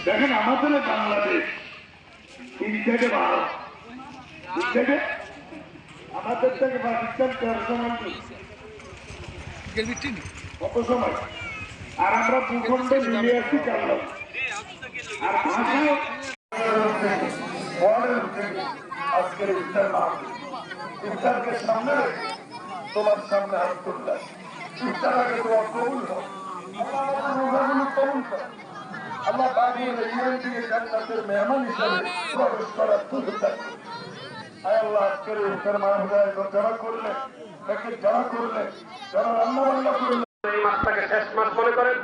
দেখেন আমাদের বাংলাদেশ 3 থেকে 12 3 থেকে আমাদের থেকে পাকিস্তান 1300 কত সময় আর আমরা ভূখণ্ডে মিলিয়ে আছি কারণ আর ভাষায় আজকের ইফতার মাহফিল ইফতারকে সামনে রেখে তোমার সামনে হাত তুললাম ইফতার আগে তোমার কবুল হোক আল্লাহ কবুল হোক আল্লাহ বাড়িয়ে ইমান দিয়ে জান্নাতের মেহমান হিসেবে প্রবেশ করার সুযোগ দেয় আয় আল্লাহ আজকের ইফতার মাহফিল যারা করলে তাকে যারা করলে যারা রান্না বান্না করলে এই মাসটাকে শেষ মাস মনে করেন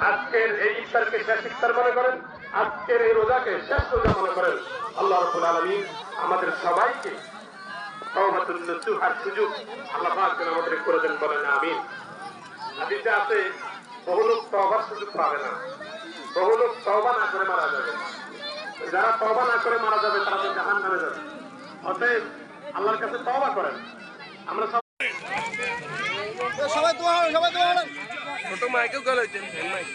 আজকের এই ইফতারকে শেষ ইফতার মনে করেন আজকের এই রোজাকে শেষ রোজা মনে করেন আল্লাহ রাব্বুল আলামিন আমাদের সবাইকে তওবাতুন নসুহার সুযোগ আল্লাহ পাক যেন আমাদের করে দেন বলেন আমিন। হাদিসে আছে বহু লোক তওবার সুযোগ পাবে না, বহু লোক তওবা না করে মারা যাবে, যারা তওবা না করে মারা যাবে তারা তো জাহান্নামে যাবে। অতএব আল্লাহর কাছে তওবা করেন। আমরা সবাই দোয়া হবে, সবাই দোয়া হবে। ছোট মাইকেও গেল মাইক